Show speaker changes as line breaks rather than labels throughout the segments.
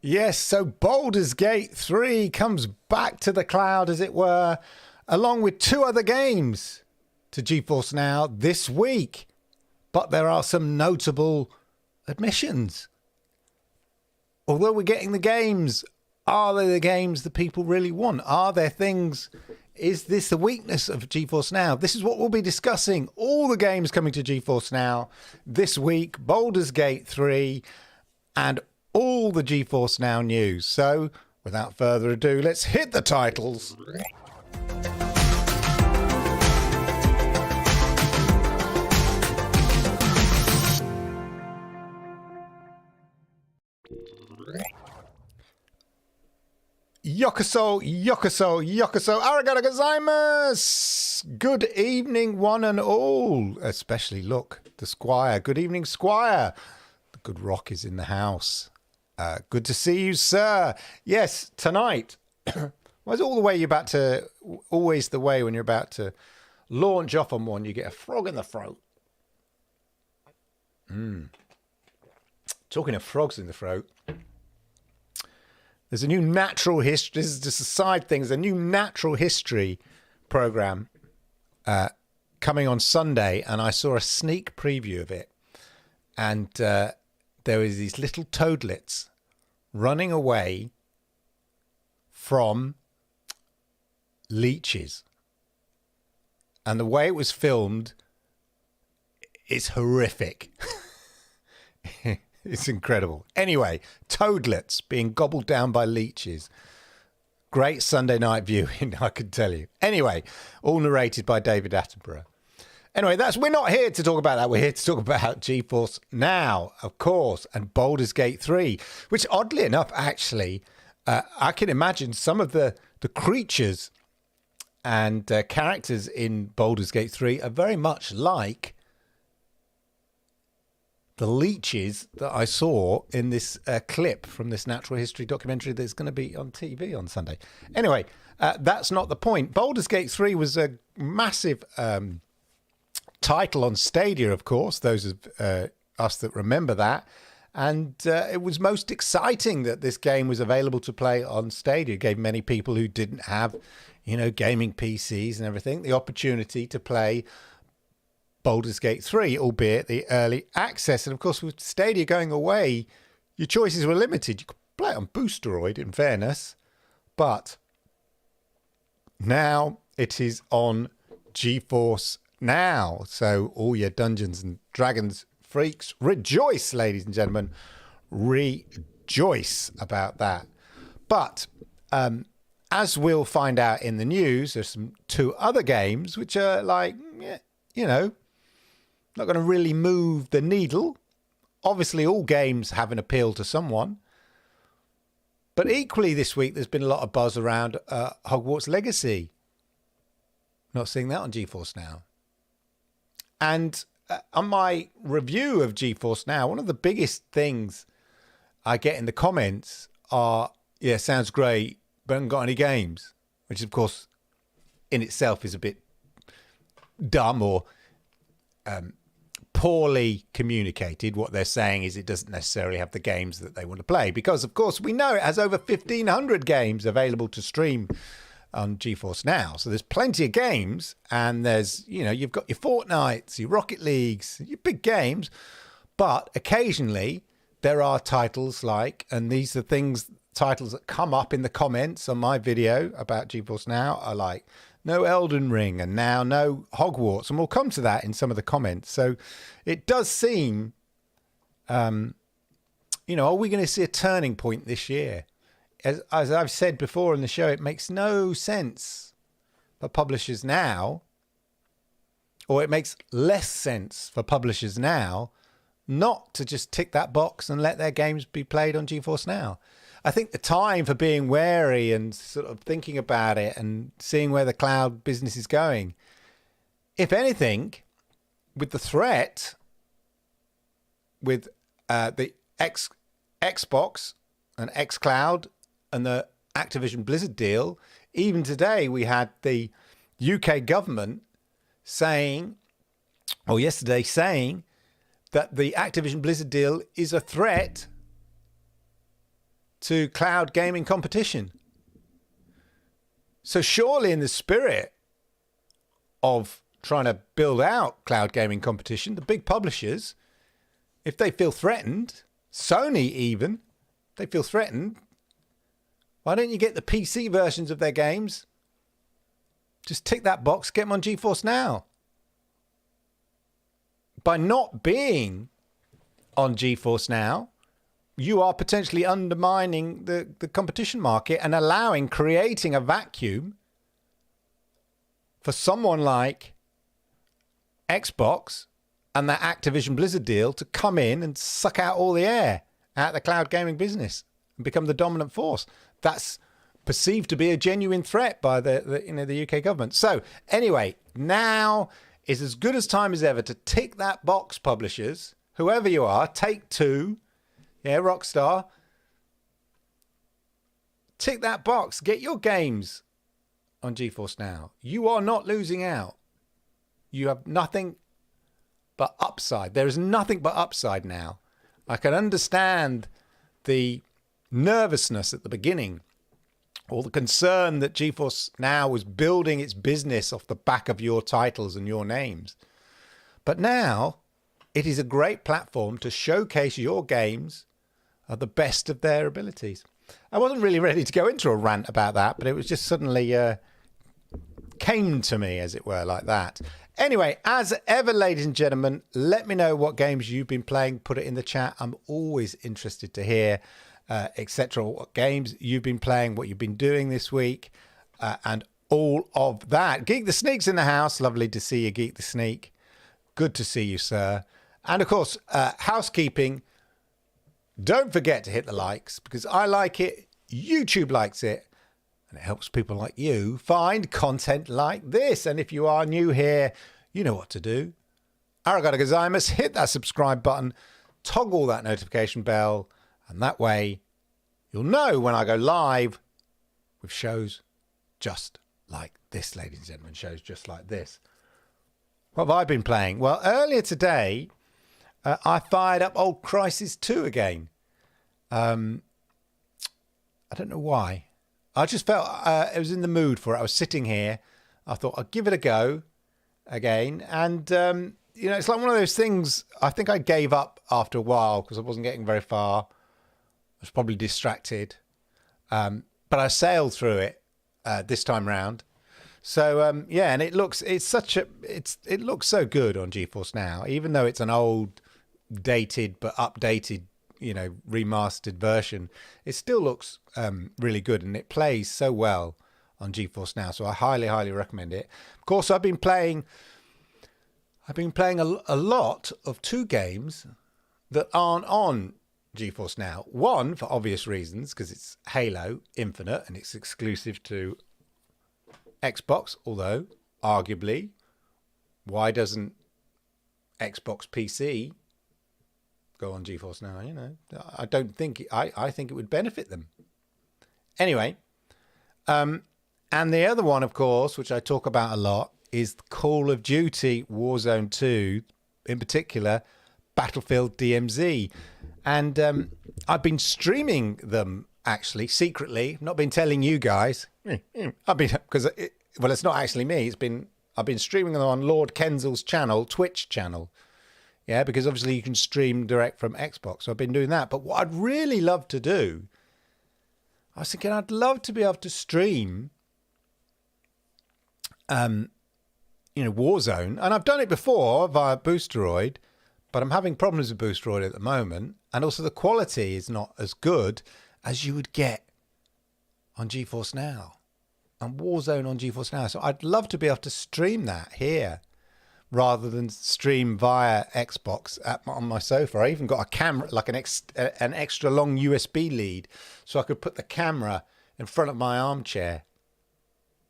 Yes, so Baldur's Gate 3 comes back to the cloud, as it were, along with 2 other games to GeForce Now this week. But there are some notable admissions. Although we're getting the games, are they the games that people really want? Are there things... Is this the weakness of GeForce Now? This is what we'll be discussing. All the games coming to GeForce Now this week, Baldur's Gate 3, and all the GeForce Now news. So, without further ado, let's hit the titles. Yokoso, arigato gozaimasu. Good evening, one and all. Especially, look, the Squire. Good evening, Squire. The good rock is in the house. Good to see you, sir. Yes, tonight. Always the way when you're about to launch off on one, you get a frog in the throat. Talking of frogs in the throat. There's a new natural history. This is just a side thing. There's a new natural history program coming on Sunday, and I saw a sneak preview of it. And there was these little toadlets running away from leeches. And the way it was filmed is horrific. It's incredible. Anyway, toadlets being gobbled down by leeches. Great Sunday night viewing, I can tell you. Anyway, all narrated by David Attenborough. Anyway, we're not here to talk about that. We're here to talk about GeForce Now, of course, and Baldur's Gate 3, which oddly enough, actually, I can imagine some of the creatures and characters in Baldur's Gate 3 are very much like the leeches that I saw in this clip from this natural history documentary that's going to be on TV on Sunday. Anyway, that's not the point. Baldur's Gate 3 was a massive title on Stadia, of course, those of us that remember that. And it was most exciting that this game was available to play on Stadia. It gave many people who didn't have, gaming PCs and everything, the opportunity to play Baldur's Gate 3, albeit the early access. And of course, with Stadia going away, your choices were limited. You could play it on Boosteroid, in fairness, but now it is on GeForce Now. So all your Dungeons and Dragons freaks, rejoice, ladies and gentlemen. Rejoice about that. But as we'll find out in the news, there's 2 other games which are like, not going to really move the needle. Obviously, all games have an appeal to someone. But equally this week, there's been a lot of buzz around Hogwarts Legacy. Not seeing that on GeForce Now. And on my review of GeForce Now, one of the biggest things I get in the comments are, yeah, sounds great, but haven't got any games. Which, of course, in itself is a bit dumb or poorly communicated. What they're saying is it doesn't necessarily have the games that they want to play, because of course we know it has over 1,500 games available to stream on GeForce Now. So there's plenty of games, and there's, you've got your Fortnites, your Rocket Leagues, your big games, but occasionally there are titles like, and these are titles that come up in the comments on my video about GeForce Now are like, no Elden Ring, and now no Hogwarts. And we'll come to that in some of the comments. So it does seem, are we going to see a turning point this year? As I've said before in the show, it makes no sense for publishers now, or it makes less sense for publishers now, not to just tick that box and let their games be played on GeForce Now. I think the time for being wary and sort of thinking about it and seeing where the cloud business is going, if anything, with the threat with the Xbox and xCloud and the Activision Blizzard deal, even today we had the UK government saying, or yesterday saying, that the Activision Blizzard deal is a threat to cloud gaming competition. So surely in the spirit of trying to build out cloud gaming competition, the big publishers, if they feel threatened, Sony even, they feel threatened, why don't you get the PC versions of their games? Just tick that box, get them on GeForce Now. By not being on GeForce Now, you are potentially undermining the competition market and creating a vacuum for someone like Xbox and that Activision Blizzard deal to come in and suck out all the air out of the cloud gaming business and become the dominant force. That's perceived to be a genuine threat by the UK government. So anyway, now is as good as time as ever to tick that box, publishers, whoever you are, Take-Two, Rockstar, tick that box, get your games on GeForce Now. You are not losing out. You have nothing but upside. There is nothing but upside now. I can understand the nervousness at the beginning, or the concern that GeForce Now was building its business off the back of your titles and your names. But now it is a great platform to showcase your games at the best of their abilities. I wasn't really ready to go into a rant about that, but it was just suddenly came to me, as it were, like that. Anyway, as ever, ladies and gentlemen, let me know what games you've been playing. Put it in the chat. I'm always interested to hear, etc. What games you've been playing, what you've been doing this week, and all of that. Geek the Sneak's in the house. Lovely to see you, Geek the Sneak. Good to see you, sir. And of course, housekeeping. Don't forget to hit the likes, because I like it, YouTube likes it, and it helps people like you find content like this. And if you are new here, you know what to do. Arigato gozaimasu, hit that subscribe button, toggle that notification bell, and that way you'll know when I go live with shows just like this, ladies and gentlemen, shows just like this. What have I been playing? Well, earlier today, I fired up old Crysis 2 again. I don't know why. I just felt I was in the mood for it. I was sitting here. I thought I'd give it a go again. And, it's like one of those things. I think I gave up after a while because I wasn't getting very far. I was probably distracted. But I sailed through it this time round. So, and it looks so good on GeForce Now, even though it's an old, dated but updated, remastered version. It still looks really good, and it plays so well on GeForce Now. So I highly, highly recommend it. Of course, I've been playing a lot of two games that aren't on GeForce Now. One, for obvious reasons, because it's Halo Infinite and it's exclusive to Xbox, although arguably, why doesn't Xbox PC go on GeForce Now? I don't think I think it would benefit them. Anyway, and the other one, of course, which I talk about a lot, is Call of Duty Warzone 2, in particular Battlefield DMZ. And I've been streaming them, actually, secretly. Not been telling you guys. It's not actually me. I've been streaming them on Lord Kenzal's channel, Twitch channel. Yeah, because obviously you can stream direct from Xbox. So I've been doing that. But what I'd really love to do, I was thinking I'd love to be able to stream, Warzone. And I've done it before via Boosteroid, but I'm having problems with Boosteroid at the moment. And also the quality is not as good as you would get on GeForce Now. And Warzone on GeForce Now. So I'd love to be able to stream that here, rather than stream via Xbox on my sofa. I even got a camera, like an extra long USB lead, so I could put the camera in front of my armchair,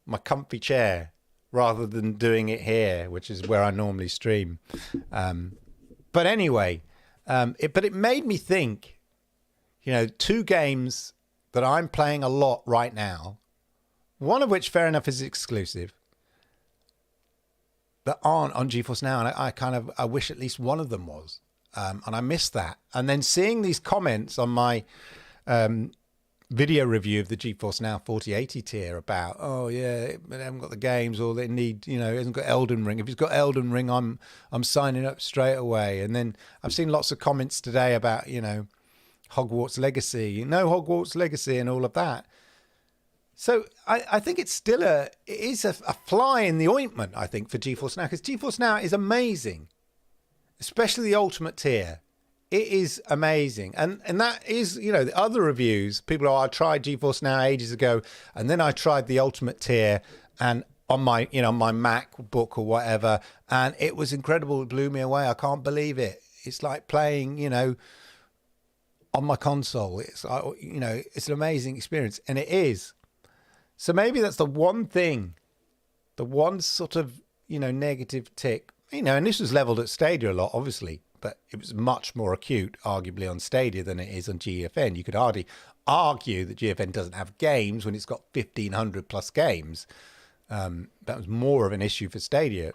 my comfy chair, rather than doing it here, which is where I normally stream. But anyway, it made me think, two games that I'm playing a lot right now, one of which, fair enough, is exclusive, that aren't on GeForce Now, and I wish at least one of them was. and I missed that. And then seeing these comments on my video review of the GeForce Now 4080 tier about, oh yeah, they haven't got the games, or they need, it hasn't got Elden Ring. If it's got Elden Ring, I'm signing up straight away. And then I've seen lots of comments today about, Hogwarts Legacy, no Hogwarts Legacy and all of that. So I think it's still it is a fly in the ointment, I think, for GeForce Now, because GeForce Now is amazing, especially the Ultimate tier. It is amazing. And that is, the other reviews, people I tried GeForce Now ages ago, and then I tried the Ultimate tier and on my, my MacBook or whatever, and it was incredible. It blew me away. I can't believe it. It's like playing, on my console. It's, it's an amazing experience, and it is. So maybe that's the one thing, the one sort of, negative tick, and this was leveled at Stadia a lot, obviously, but it was much more acute, arguably, on Stadia than it is on GFN. You could hardly argue that GFN doesn't have games when it's got 1,500 plus games. That was more of an issue for Stadia,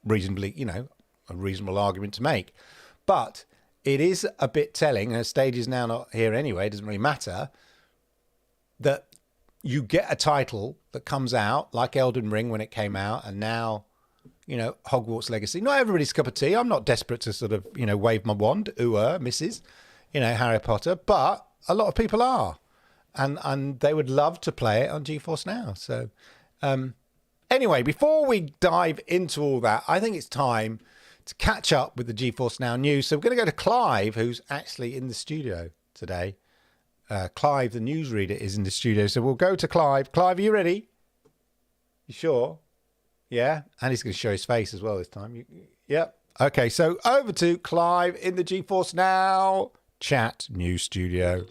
reasonably, a reasonable argument to make. But it is a bit telling, and Stadia's now not here anyway, it doesn't really matter, that you get a title that comes out, like Elden Ring when it came out, and now, Hogwarts Legacy. Not everybody's cup of tea. I'm not desperate to sort of, wave my wand, misses, Harry Potter, but a lot of people are. And they would love to play it on GeForce Now. So anyway, before we dive into all that, I think it's time to catch up with the GeForce Now news. So we're going to go to Clive, who's actually in the studio today. Clive, the newsreader, is in the studio. So we'll go to Clive. Clive, are you ready? You sure? Yeah? And he's going to show his face as well this time. Yep. Okay, so over to Clive in the GeForce Now Chat news studio.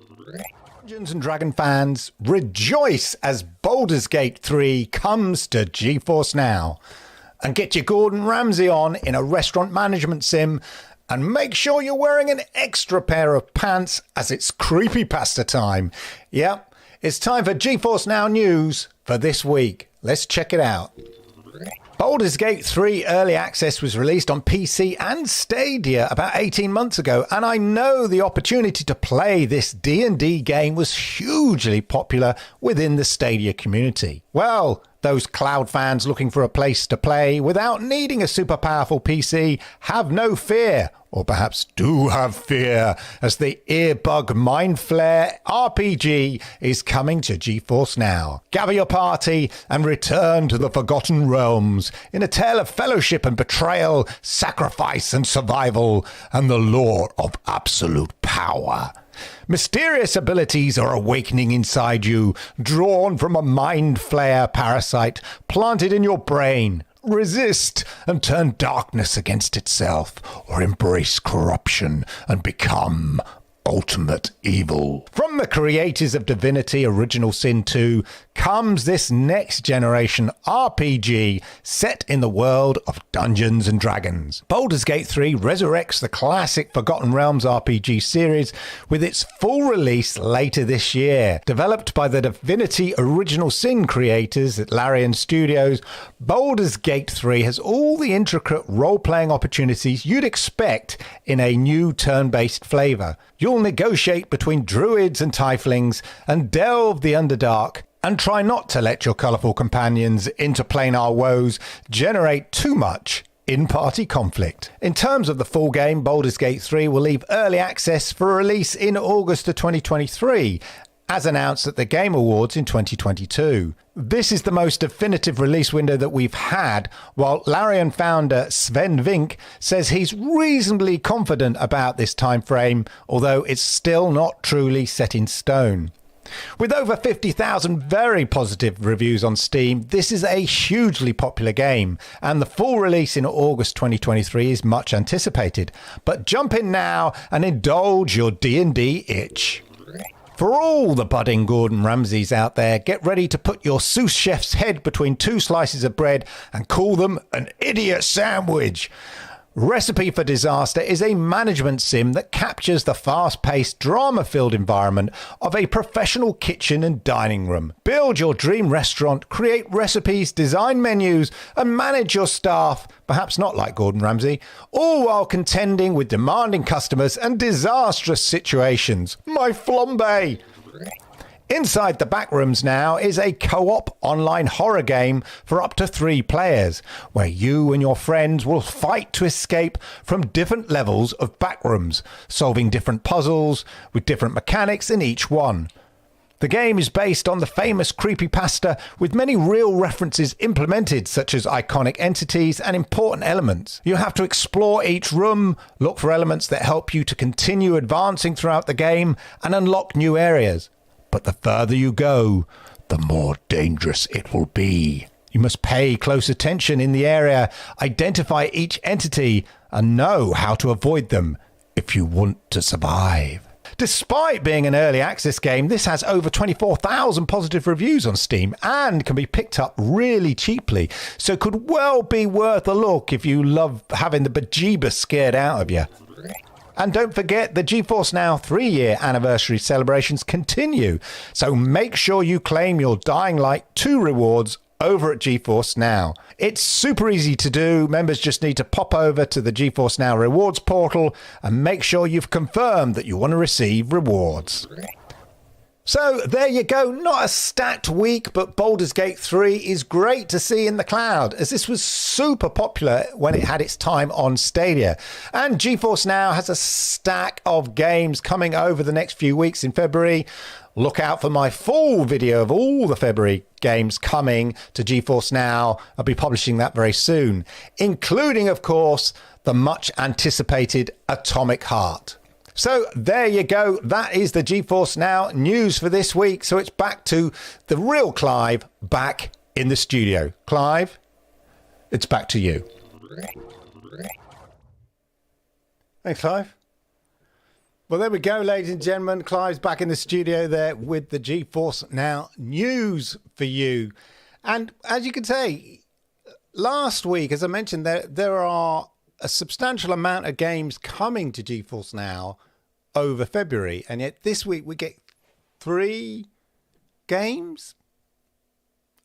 Dungeons and Dragon fans, rejoice as Baldur's Gate 3 comes to GeForce Now. And get your Gordon Ramsay on in a restaurant management sim, and make sure you're wearing an extra pair of pants as it's creepypasta time. Yep, it's time for GeForce Now news for this week. Let's check it out. Baldur's Gate 3 Early Access was released on PC and Stadia about 18 months ago, and I know the opportunity to play this D&D game was hugely popular within the Stadia community. Well, those cloud fans looking for a place to play without needing a super powerful PC have no fear, or perhaps do have fear, as the Earbug Mind Flare RPG is coming to GeForce Now. Gather your party and return to the Forgotten Realms in a tale of fellowship and betrayal, sacrifice and survival, and the lore of absolute power. Mysterious abilities are awakening inside you, drawn from a mind flare parasite planted in your brain. Resist and turn darkness against itself, or embrace corruption and become ultimate evil. From the creators of Divinity Original Sin 2 comes this next generation RPG set in the world of Dungeons and Dragons. Baldur's Gate 3 resurrects the classic Forgotten Realms RPG series with its full release later this year. Developed by the Divinity Original Sin creators at Larian Studios, Baldur's Gate 3 has all the intricate role-playing opportunities you'd expect in a new turn-based flavor. You'll negotiate between druids and tieflings and delve the Underdark, and try not to let your colourful companions' interplanar woes generate too much in-party conflict. In terms of the full game, Baldur's Gate 3 will leave early access for release in August of 2023, as announced at the Game Awards in 2022. This is the most definitive release window that we've had, while Larian founder Sven Vink says he's reasonably confident about this time frame, although it's still not truly set in stone. With over 50,000 very positive reviews on Steam, this is a hugely popular game, and the full release in August 2023 is much anticipated. But jump in now and indulge your D&D itch. For all the budding Gordon Ramsays out there, get ready to put your sous chef's head between two slices of bread and call them an idiot sandwich. Recipe for Disaster is a management sim that captures the fast-paced, drama-filled environment of a professional kitchen and dining room. Build your dream restaurant, create recipes, design menus, and manage your staff, perhaps not like Gordon Ramsay, all while contending with demanding customers and disastrous situations. My flambe! Inside the Backrooms Now is a co-op online horror game for up to 3 players, where you and your friends will fight to escape from different levels of backrooms, solving different puzzles with different mechanics in each one. The game is based on the famous creepypasta, with many real references implemented, such as iconic entities and important elements. You have to explore each room, look for elements that help you to continue advancing throughout the game, and unlock new areas. But the further you go, the more dangerous it will be. You must pay close attention in the area, identify each entity, and know how to avoid them if you want to survive. Despite being an early access game, this has over 24,000 positive reviews on Steam and can be picked up really cheaply, so could well be worth a look if you love having the bejeebus scared out of you. And don't forget, the GeForce Now 3-year anniversary celebrations continue, so make sure you claim your Dying Light 2 rewards over at GeForce Now. It's super easy to do. Members just need to pop over to the GeForce Now rewards portal and make sure you've confirmed that you want to receive rewards. So there you go, not a stacked week, but Baldur's Gate 3 is great to see in the cloud, as this was super popular when it had its time on Stadia. And GeForce Now has a stack of games coming over the next few weeks in February. Look out for my full video of all the February games coming to GeForce Now. I'll be publishing that very soon, including, of course, the much anticipated Atomic Heart. So there you go. That is the GeForce Now news for this week. So it's back to the real Clive back in the studio. Clive, it's back to you. Hey, Clive. Well, there we go, ladies and gentlemen. Clive's back in the studio there with the GeForce Now news for you. And as you can say, last week, as I mentioned, there are a substantial amount of games coming to GeForce Now over February, and yet this week we get 3 games.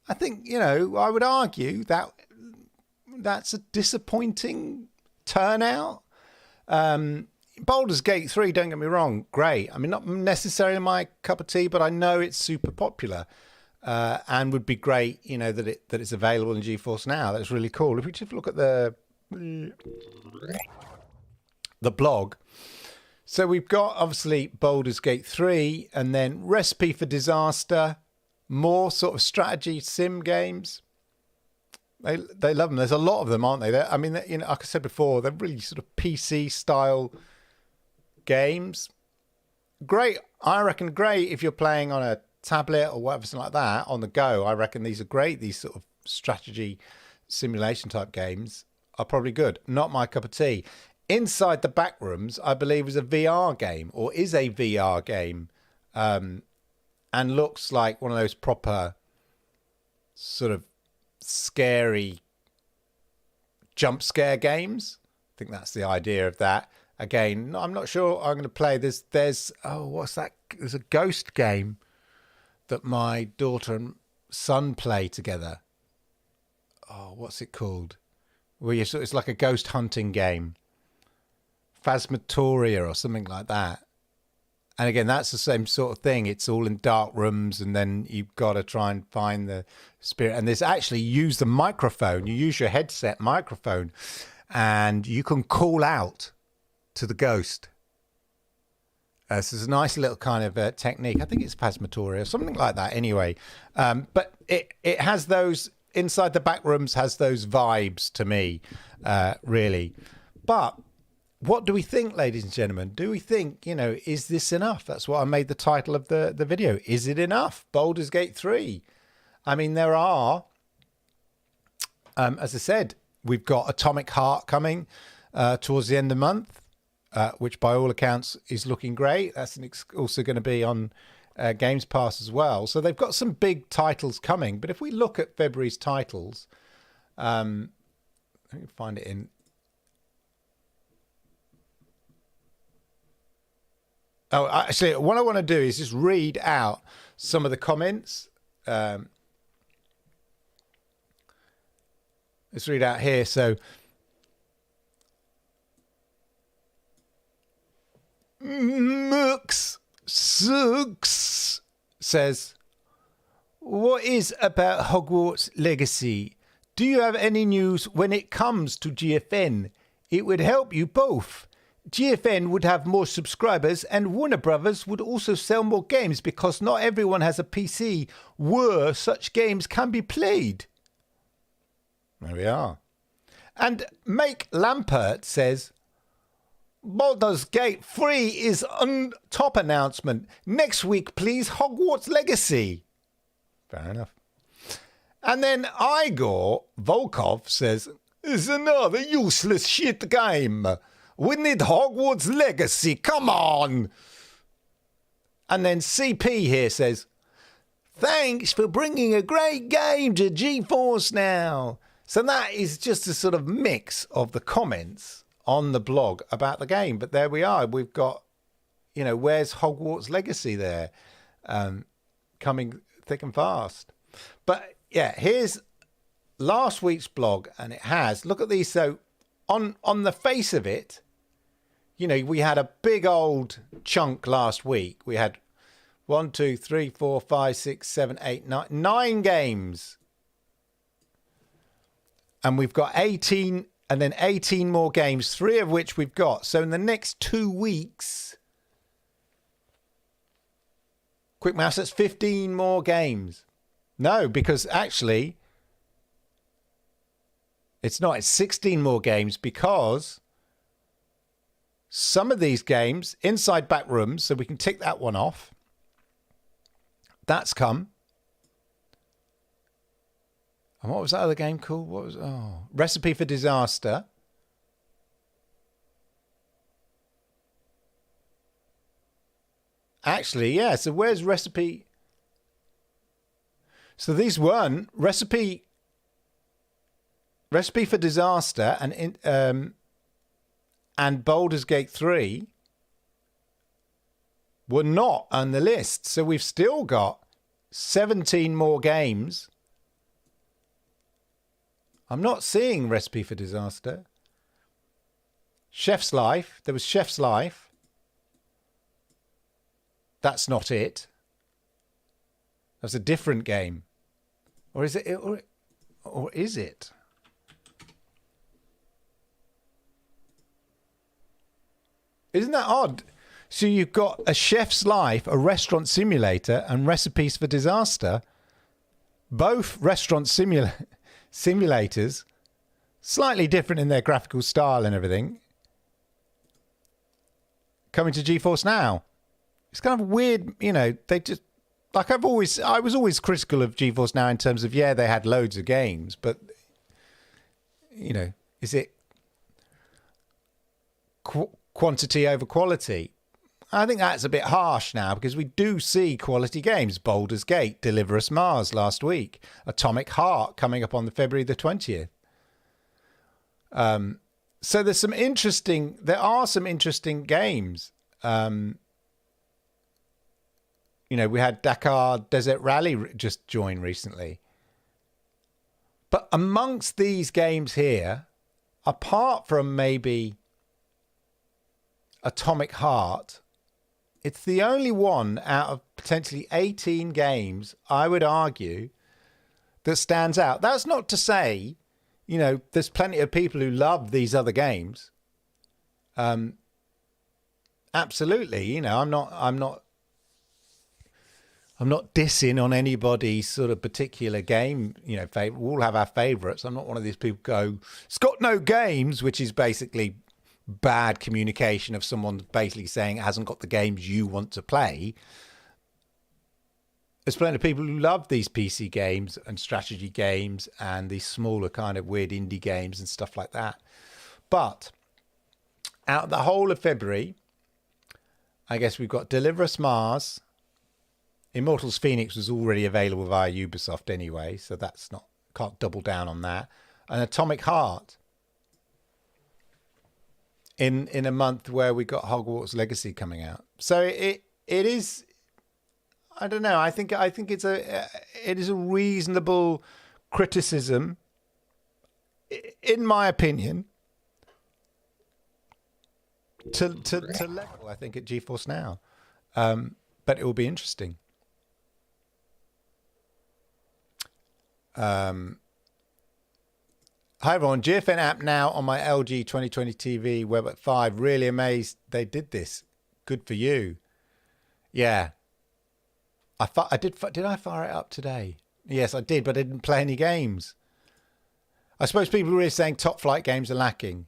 I think, I would argue that that's a disappointing turnout. Baldur's Gate 3, don't get me wrong, great. I mean, not necessarily my cup of tea, but I know it's super popular and would be great, that it's available in GeForce Now. That's really cool. If we just look at the blog. So we've got, obviously, Baldur's Gate 3, and then Recipe for Disaster, more sort of strategy sim games. They love them. There's a lot of them, aren't they? Like I said before, they're really sort of PC-style games. Great. I reckon great if you're playing on a tablet or whatever, something like that, on the go. I reckon these are great. These sort of strategy simulation-type games are probably good. Not my cup of tea. Inside the Backrooms, I believe, is a VR game, or is a VR game, and looks like one of those proper sort of scary jump scare games. I think that's the idea of that. Again, I'm not sure I'm going to play. There's what's that? There's a ghost game that my daughter and son play together. Oh, what's it called? Where it's like a ghost hunting game. Phasmatoria or something like that. And again, that's the same sort of thing. It's all in dark rooms, and then you've got to try and find the spirit. And there's actually use the microphone. You use your headset microphone, and you can call out to the ghost. So it's a nice little kind of technique. I think it's Phasmatoria or something like that. Anyway, but it has those, Inside the Backrooms has those vibes to me, really. But what do we think, ladies and gentlemen? Do we think, is this enough? That's what I made the title of the video. Is it enough? Baldur's Gate 3. I mean, there are, as I said, we've got Atomic Heart coming towards the end of the month, which by all accounts is looking great. That's also going to be on Games Pass as well. So they've got some big titles coming. But if we look at February's titles, let me find it in Oh, actually, what I want to do is just read out some of the comments. Let's read out here. So, Mooks Sucks says, what is about Hogwarts Legacy? Do you have any news when it comes to GFN? It would help you both. GFN would have more subscribers and Warner Brothers would also sell more games because not everyone has a PC where such games can be played. There we are. And Make Lampert says, Baldur's Gate 3 is on top announcement. Next week, please, Hogwarts Legacy. Fair enough. And then Igor Volkov says, it's another useless shit game. We need Hogwarts Legacy. Come on. And then CP here says, thanks for bringing a great game to GeForce Now. So that is just a sort of mix of the comments on the blog about the game. But there we are. We've got, where's Hogwarts Legacy there? Coming thick and fast. But yeah, here's last week's blog. And it has, look at these. So on the face of it, we had a big old chunk last week. We had 1, 2, 3, 4, 5, 6, 7, 8, 9 games. And we've got 18 and then 18 more games, 3 of which we've got. So in the next 2 weeks, quick maths, that's 15 more games. No, because actually, it's not. It's 16 more games because some of these games, Inside Back Rooms, so we can tick that one off. That's come. And what was that other game called? Recipe for Disaster. Actually, yeah. So where's Recipe? So these weren't Recipe for Disaster and Baldur's Gate 3 were not on the list. So we've still got 17 more games. I'm not seeing Recipe for Disaster. Chef's Life. There was Chef's Life. That's not it. That's a different game. Or is it? Or is it? Isn't that odd? So you've got a Chef's Life, a restaurant simulator, and Recipes for Disaster. Both restaurant simulators, slightly different in their graphical style and everything. Coming to GeForce Now. It's kind of weird, they just, like I was always critical of GeForce Now in terms of, they had loads of games, but, is it quantity over quality? I think that's a bit harsh now because we do see quality games. Baldur's Gate, Deliver Us Mars last week, Atomic Heart coming up on the February the 20th. So there are some interesting games. We had Dakar Desert Rally just join recently. But amongst these games here, apart from maybe Atomic Heart, it's the only one out of potentially 18 games, I would argue, that stands out. That's not to say, there's plenty of people who love these other games. Absolutely, I'm not dissing on anybody's sort of particular game, favorite. We all have our favorites. I'm not one of these people who go, it's got no games, which is basically bad communication of someone basically saying it hasn't got the games you want to play. There's plenty of people who love these PC games and strategy games and these smaller kind of weird indie games and stuff like that. But out of the whole of February, I guess we've got Deliver Us Mars. Immortals Phoenix was already available via Ubisoft anyway, so can't double down on that. And Atomic Heart. in a month where we got Hogwarts Legacy coming out. So it is. I don't know. I think it is a reasonable criticism, in my opinion, to level. I think at GeForce Now, but it will be interesting. Hi everyone, GFN app now on my LG 2020 TV, web at 5. Really amazed they did this. Good for you. Yeah. Did I fire it up today? Yes, I did, but I didn't play any games. I suppose people are really saying top flight games are lacking.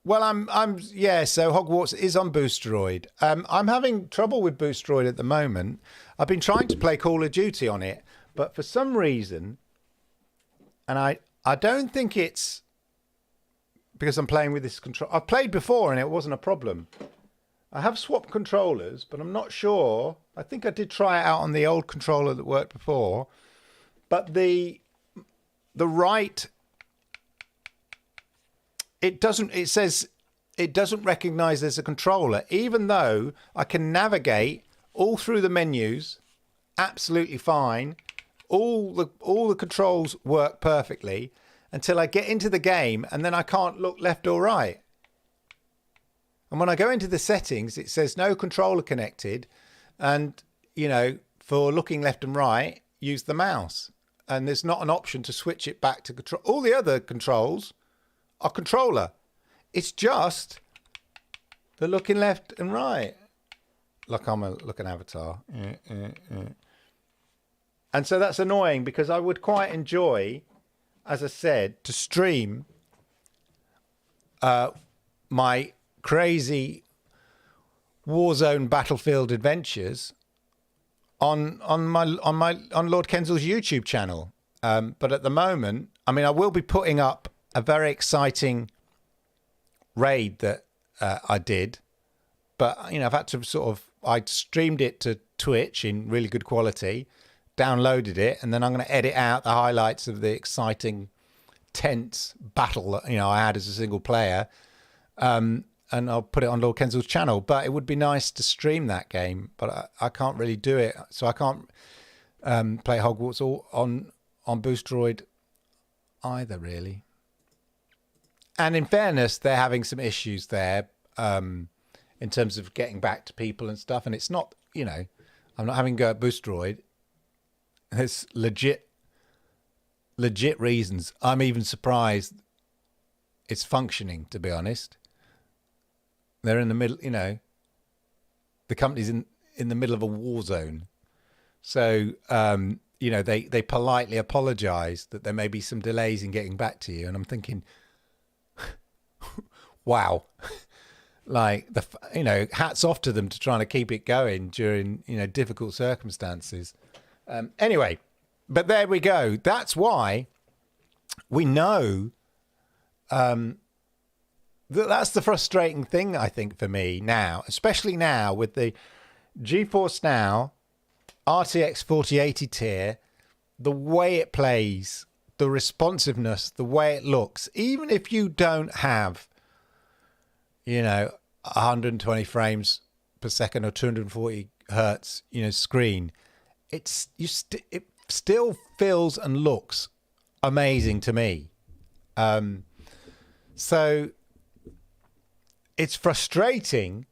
Well, so Hogwarts is on Boosteroid. I'm having trouble with Boosteroid at the moment. I've been trying to play Call of Duty on it, but for some reason, and I don't think it's because I'm playing with this control. I've played before and it wasn't a problem. I have swapped controllers, but I'm not sure. I think I did try it out on the old controller that worked before, but the right, it says it doesn't recognize there's a controller, even though I can navigate all through the menus absolutely fine. All the controls work perfectly until I get into the game, and then I can't look left or right. And when I go into the settings, it says no controller connected, and for looking left and right, use the mouse. And there's not an option to switch it back to control. All the other controls are controller. It's just the looking left and right. Like I'm a looking avatar. And so that's annoying, because I would quite enjoy, as I said, to stream my crazy Warzone Battlefield adventures on Lord Kenzal's YouTube channel. But at the moment, I will be putting up a very exciting raid that I did, but I've had to I streamed it to Twitch in really good quality, downloaded it, and then I'm going to edit out the highlights of the exciting, tense battle that I had as a single player, and I'll put it on Lord Kenzal's channel. But it would be nice to stream that game, but I can't really do it, so I can't play Hogwarts on Boosteroid either, really. And in fairness, they're having some issues there in terms of getting back to people and stuff. And it's not, I'm not having to go at Boosteroid. There's legit reasons. I'm even surprised it's functioning, to be honest. They're in the middle, the company's in the middle of a war zone. So, they politely apologize that there may be some delays in getting back to you. And I'm thinking, wow, like hats off to them to trying to keep it going during, difficult circumstances. Anyway, but there we go. That's why we know, that's the frustrating thing, I think, for me now, especially now with the GeForce Now RTX 4080 tier, the way it plays, the responsiveness, the way it looks, even if you don't have, 120 frames per second or 240 hertz, screen, it still feels and looks amazing to me. So it's frustrating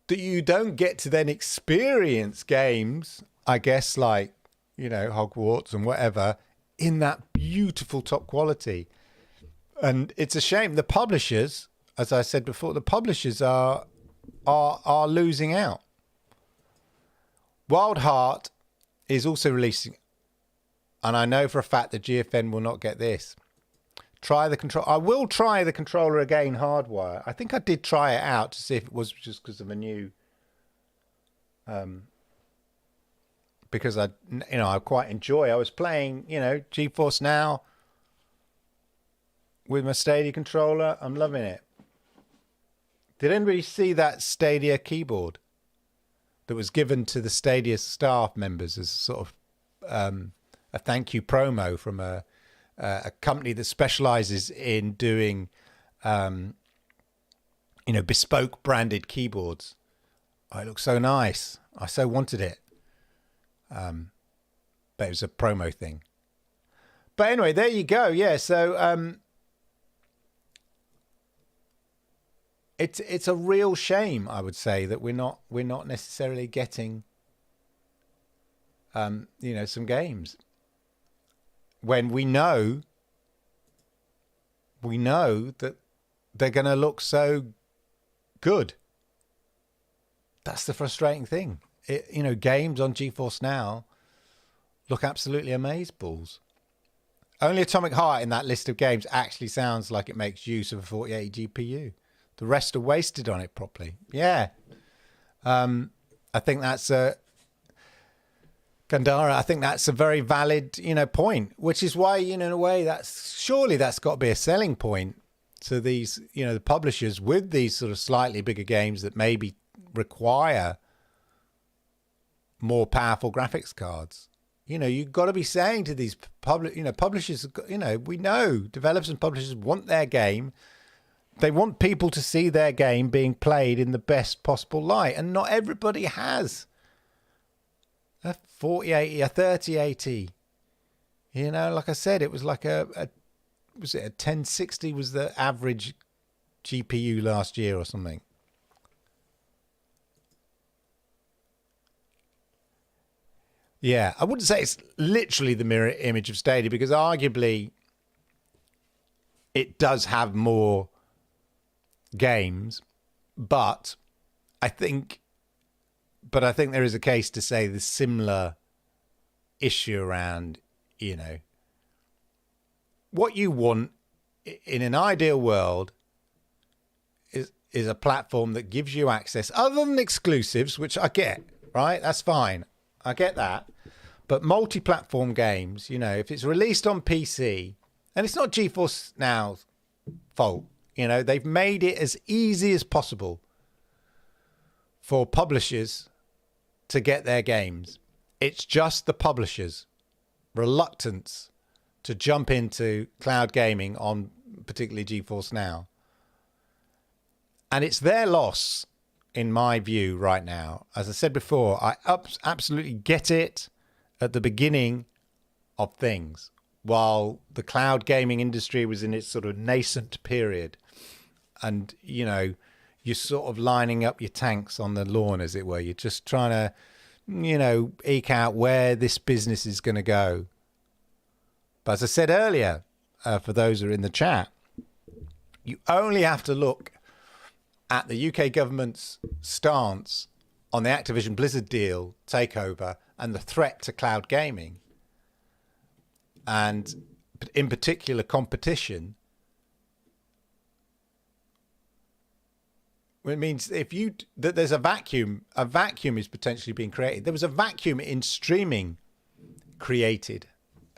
that you don't get to then experience games, I guess, like, Hogwarts and whatever, in that beautiful top quality. And it's a shame. The publishers, as I said before, the publishers are losing out. Wild Heart is also releasing, and I know for a fact that GFN will not get this. Try the control. I will try the controller again, hardwire. I think I did try it out to see if it was just because of a new, because I quite enjoy. I was playing, GeForce Now with my Stadia controller. I'm loving it. Did anybody see that Stadia keyboard that was given to the Stadia staff members as sort of a thank you promo from a a company that specializes in doing, bespoke branded keyboards. Oh, it looks so nice. I so wanted it. But it was a promo thing. But anyway, there you go. Yeah, so it's a real shame, I would say, that we're not necessarily getting some games when we know that they're going to look so good. That's the frustrating thing. Games on GeForce Now look absolutely amazeballs. Only Atomic Heart in that list of games actually sounds like it makes use of a 4080 GPU. The rest are wasted on it properly. Yeah. I think that's Gandhara, I think that's a very valid, point, which is why, in a way, that's got to be a selling point to these, the publishers with these sort of slightly bigger games that maybe require more powerful graphics cards. You've got to be saying to these publishers, we know developers and publishers want their game. They want people to see their game being played in the best possible light. And not everybody has a 4080, a 3080. Like I said, it was like was it a 1060 was the average GPU last year or something. Yeah, I wouldn't say it's literally the mirror image of Stadia, because arguably it does have more games, but I think there is a case to say the similar issue around, what you want in an ideal world is a platform that gives you access, other than exclusives, which I get, right? That's fine. I get that. But multi-platform games, if it's released on PC, and it's not GeForce Now's fault, they've made it as easy as possible for publishers to get their games. It's just the publishers' reluctance to jump into cloud gaming on particularly GeForce Now. And it's their loss, in my view, right now. As I said before, I absolutely get it at the beginning of things, while the cloud gaming industry was in its sort of nascent period. And, you're sort of lining up your tanks on the lawn, as it were. You're just trying to, eke out where this business is going to go. But as I said earlier, for those who are in the chat, you only have to look at the UK government's stance on the Activision Blizzard deal takeover and the threat to cloud gaming, and in particular competition. It means that there's a vacuum is potentially being created. There was a vacuum in streaming created,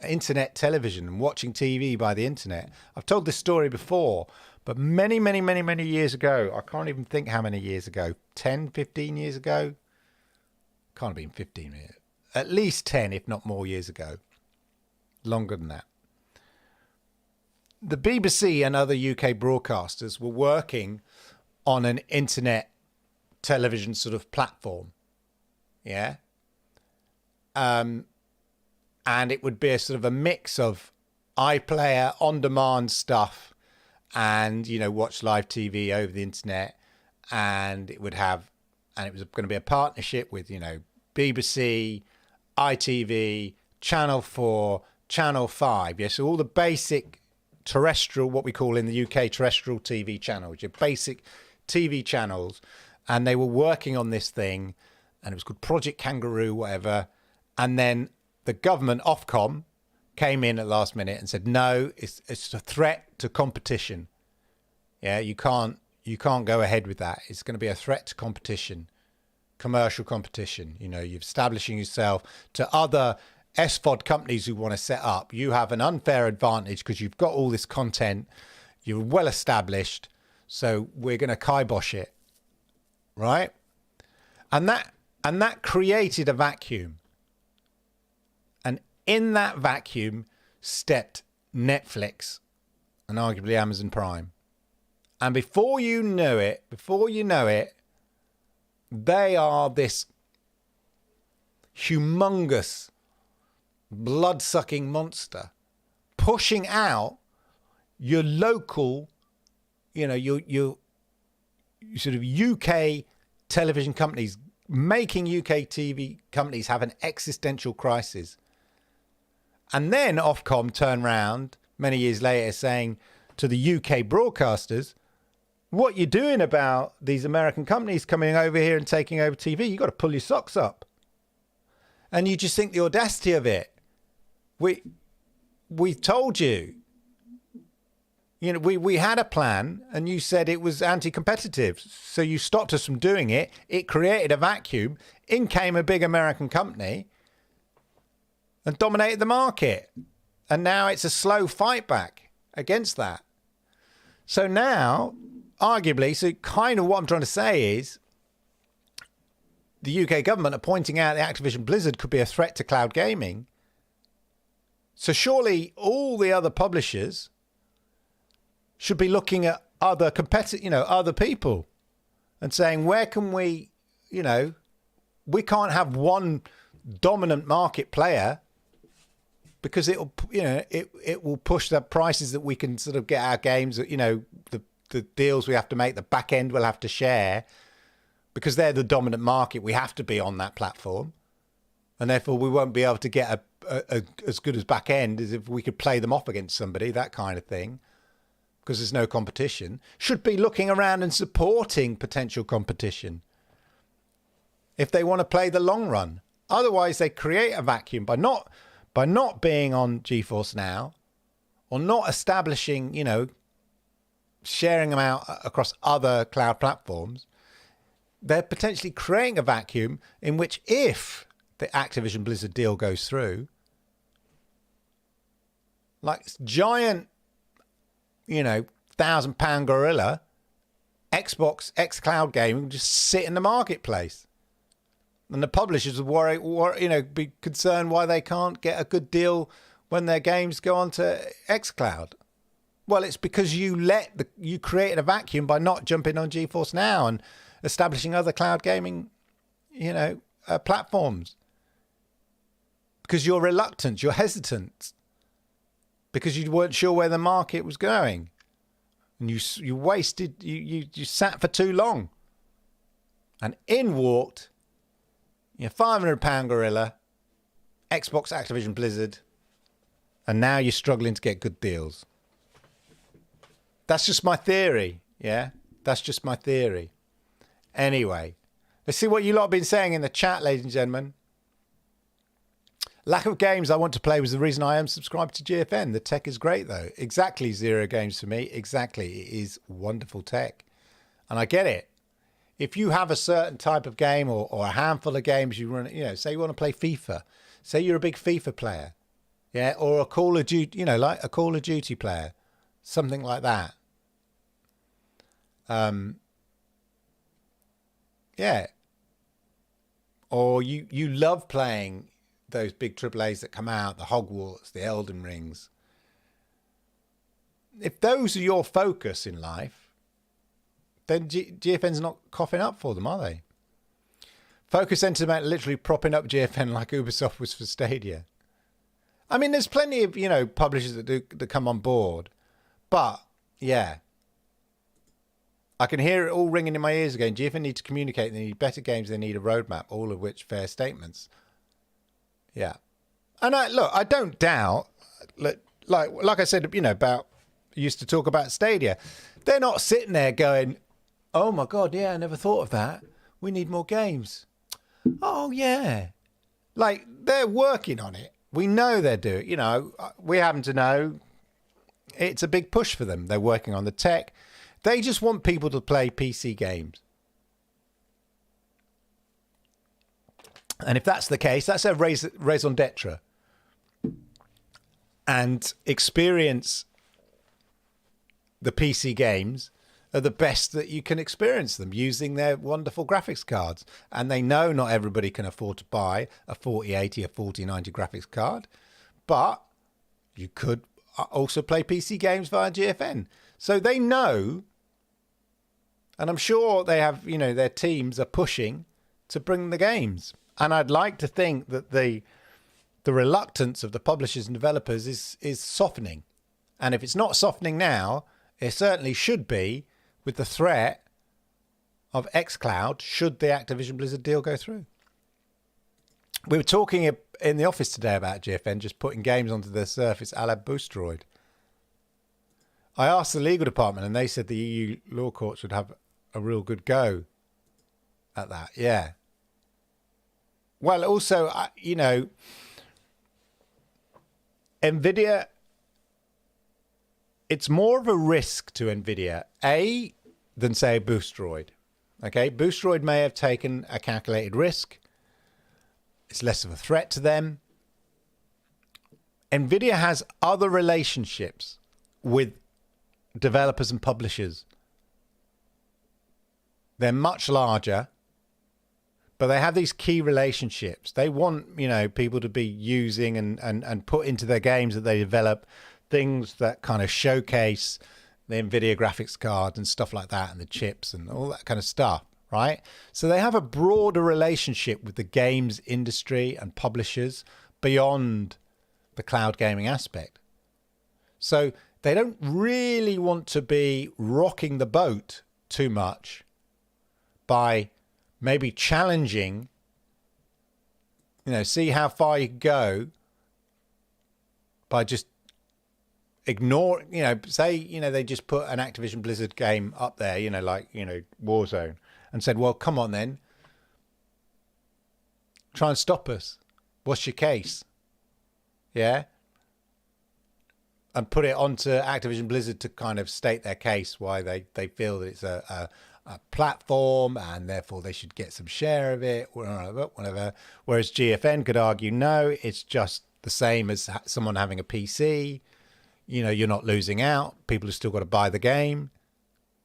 internet television and watching TV by the internet. I've told this story before, but many, many, many, many years ago, I can't even think how many years ago, 10, 15 years ago, can't have been 15 years, at least 10, if not more years ago, longer than that. The BBC and other UK broadcasters were working on an internet television sort of platform. Yeah. And it would be a sort of a mix of iPlayer, on-demand stuff, and, watch live TV over the internet. And it was going to be a partnership with, BBC, ITV, Channel 4, Channel 5. Yeah, so all the basic terrestrial, what we call in the UK, terrestrial TV channels, your basic TV channels. And they were working on this thing, and it was called Project Kangaroo, whatever. And then the government, Ofcom, came in at the last minute and said, no, it's a threat to competition. Yeah, you can't go ahead with that. It's going to be a threat to competition, commercial competition. You're establishing yourself to other SVOD companies who want to set up. You have an unfair advantage because you've got all this content. You're well established. So we're going to kibosh it. Right? And that created a vacuum. And in that vacuum stepped Netflix and arguably Amazon Prime. And before you know it, they are this humongous, blood-sucking monster pushing out your local, your sort of UK television companies, making UK TV companies have an existential crisis. And then Ofcom turn around many years later saying to the UK broadcasters, what you're doing about these American companies coming over here and taking over TV, you got to pull your socks up. And you just think the audacity of it. We told you. We had a plan and you said it was anti-competitive. So you stopped us from doing it. It created a vacuum. In came a big American company and dominated the market. And now it's a slow fight back against that. So now, arguably, so kind of what I'm trying to say is the UK government are pointing out that Activision Blizzard could be a threat to cloud gaming. So surely all the other publishers should be looking at other other people and saying, where can we can't have one dominant market player because it will push the prices that we can sort of get our games, the deals we have to make, the back end we'll have to share because they're the dominant market. We have to be on that platform. And therefore we won't be able to get as good as back end as if we could play them off against somebody, that kind of thing, because there's no competition. Should be looking around and supporting potential competition if they want to play the long run. Otherwise, they create a vacuum by not being on GeForce Now or not establishing, sharing them out across other cloud platforms. They're potentially creating a vacuum in which if the Activision Blizzard deal goes through, like giant, £1,000 gorilla, Xbox xCloud gaming just sit in the marketplace. And the publishers would be concerned why they can't get a good deal when their games go onto xCloud. Well, it's because you created a vacuum by not jumping on GeForce Now and establishing other cloud gaming, platforms. Because you're reluctant, you're hesitant, because you weren't sure where the market was going, and you wasted, you sat for too long, and in walked £500 gorilla, Xbox, Activision Blizzard, and now you're struggling to get good deals. That's just my theory, yeah? That's just my theory. Anyway, let's see what you lot have been saying in the chat, ladies and gentlemen. Lack of games I want to play was the reason I am subscribed to GFN. The tech is great, though. Exactly, zero games for me. Exactly. It is wonderful tech. And I get it. If you have a certain type of game or a handful of games you run, say you want to play FIFA. Say you're a big FIFA player. Yeah, or a Call of Duty, like a Call of Duty player. Something like that. Yeah. Or you love playing those big AAAs that come out, the Hogwarts, the Elden Rings. If those are your focus in life, then GFN's not coughing up for them, are they? Focus Sentiment literally propping up GFN like Ubisoft was for Stadia. I mean, there's plenty of, publishers that come on board. But, yeah. I can hear it all ringing in my ears again. GFN need to communicate. They need better games. They need a roadmap, all of which fair statements. Yeah. And I don't doubt, like I said, used to talk about Stadia. They're not sitting there going, oh my God, yeah, I never thought of that. We need more games. Oh, yeah. Like, they're working on it. We know they're doing, we happen to know it's a big push for them. They're working on the tech. They just want people to play PC games. And if that's the case, that's a raison d'etre. And experience the PC games are the best that you can experience them using their wonderful graphics cards. And they know not everybody can afford to buy a 4080, a 4090 graphics card. But you could also play PC games via GFN. So they know, and I'm sure they have, their teams are pushing to bring the games. And I'd like to think that the reluctance of the publishers and developers is softening. And if it's not softening now, it certainly should be with the threat of xCloud should the Activision Blizzard deal go through. We were talking in the office today about GFN just putting games onto their Surface a la Boostroid. I asked the legal department and they said the EU law courts would have a real good go at that. Yeah. Well, also, NVIDIA, it's more of a risk to NVIDIA, than, say, Boostroid. Okay, Boostroid may have taken a calculated risk. It's less of a threat to them. NVIDIA has other relationships with developers and publishers. They're much larger, but they have these key relationships. They want, people to be using and put into their games that they develop things that kind of showcase the NVIDIA graphics card and stuff like that, and the chips and all that kind of stuff, right? So they have a broader relationship with the games industry and publishers beyond the cloud gaming aspect. So they don't really want to be rocking the boat too much by maybe challenging, see how far you can go by just ignore, say, they just put an Activision Blizzard game up there, like, Warzone, and said, well, come on then, try and stop us. What's your case? Yeah. And put it onto Activision Blizzard to kind of state their case, why they feel that it's a platform and therefore they should get some share of it, whatever. Whereas GFN could argue, no, it's just the same as someone having a PC. You're not losing out. People have still got to buy the game.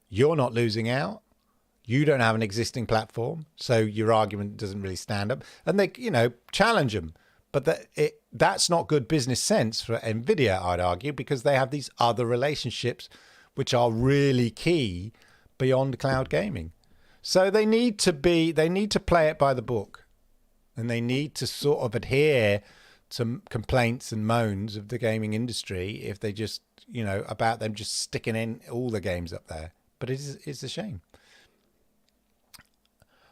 You're not losing out. You don't have an existing platform, so your argument doesn't really stand up. And they, challenge them. But that's not good business sense for NVIDIA, I'd argue, because they have these other relationships which are really key beyond cloud gaming. So they need to play it by the book, and they need to sort of adhere to complaints and moans of the gaming industry if they just, about them just sticking in all the games up there. But it's a shame.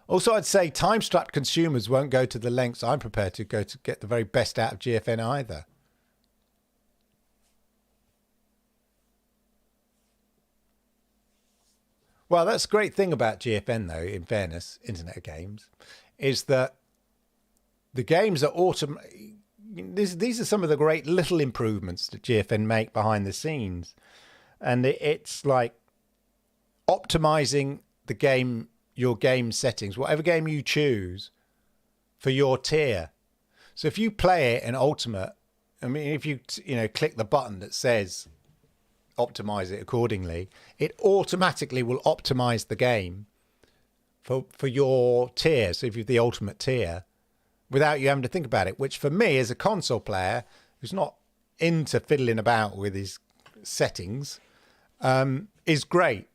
Also, I'd say time-strapped consumers won't go to the lengths I'm prepared to go to get the very best out of GFN either. Well, that's a great thing about GFN, though, in fairness, Internet of Games, is that the games are these are some of the great little improvements that GFN make behind the scenes. And it's like optimizing the game, your game settings, whatever game you choose for your tier. So if you play it in Ultimate, if you click the button that says optimize it accordingly, it automatically will optimize the game for your tier. So if you're the Ultimate tier, without you having to think about it, which for me as a console player who's not into fiddling about with his settings, is great.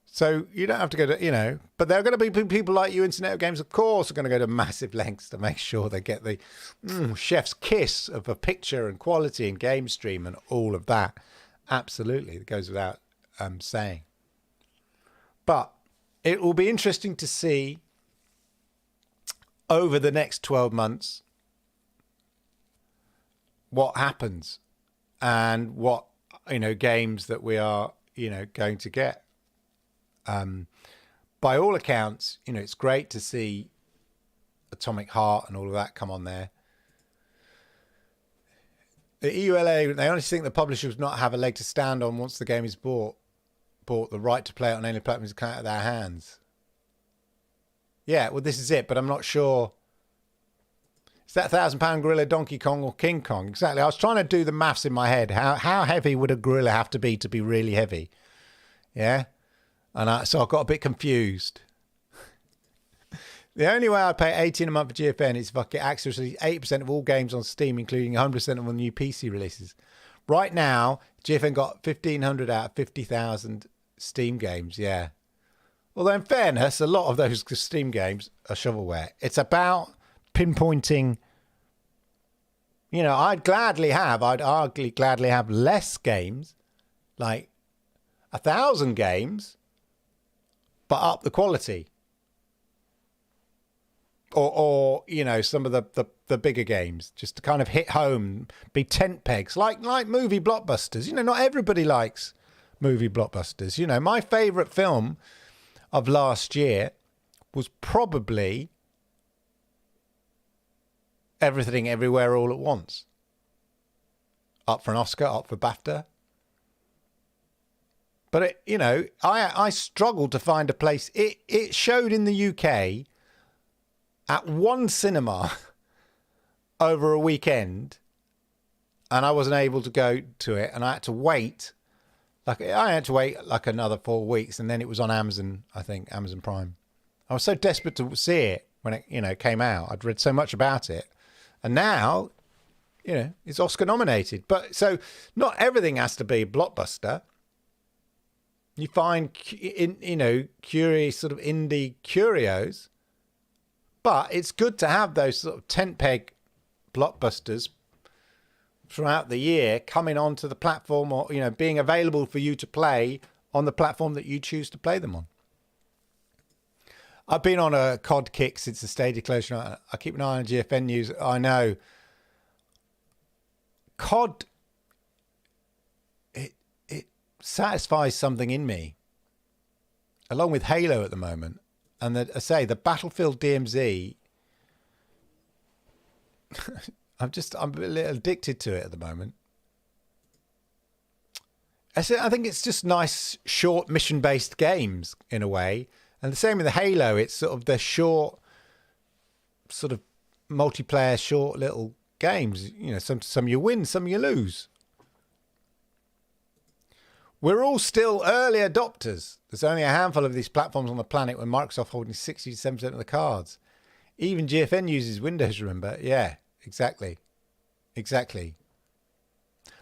So you don't have to go to, but there are going to be people like you, Internet of Games, of course, are going to go to massive lengths to make sure they get the chef's kiss of a picture and quality and game stream and all of that. Absolutely. It goes without saying. But it will be interesting to see over the next 12 months what happens and what, games that we are, going to get. By all accounts, it's great to see Atomic Heart and all of that come on there. The EULA, they honestly think the publisher would not have a leg to stand on once the game is bought the right to play it on any platform is out of their hands. Yeah, well, this is it, but I'm not sure. Is that £1,000 gorilla Donkey Kong or King Kong? Exactly. I was trying to do the maths in my head. How heavy would a gorilla have to be really heavy? Yeah? And so I got a bit confused. The only way I'd pay $18 a month for GFN is if I get access to 8% of all games on Steam, including 100% of all new PC releases. Right now, GFN got 1,500 out of 50,000 Steam games, yeah. Although in fairness, a lot of those Steam games are shovelware. It's about pinpointing, I'd gladly have less games, like 1,000 games, but up the quality. Or some of the bigger games, just to kind of hit home, be tent pegs, like movie blockbusters. Not everybody likes movie blockbusters. My favourite film of last year was probably Everything Everywhere All at Once. Up for an Oscar, up for BAFTA. But I struggled to find a place. It showed in the UK at one cinema over a weekend, and I wasn't able to go to it, and I had to wait. I had to wait another 4 weeks, and then it was on Amazon, I think, Amazon Prime. I was so desperate to see it when it came out. I'd read so much about it, and now, it's Oscar nominated. But so not everything has to be a blockbuster. You find, curious sort of indie curios. But it's good to have those sort of tent peg blockbusters throughout the year coming onto the platform, or, being available for you to play on the platform that you choose to play them on. I've been on a COD kick since the Stadia closure. I keep an eye on GFN news. I know COD, it satisfies something in me, along with Halo at the moment. And the Battlefield DMZ, I'm a little addicted to it at the moment. I think it's just nice, short, mission-based games in a way. And the same with the Halo. It's sort of the short, sort of multiplayer, short little games. Some you win, some you lose. We're all still early adopters. There's only a handful of these platforms on the planet, with Microsoft holding 60 to 7% of the cards. Even GFN uses Windows, remember? Yeah, exactly.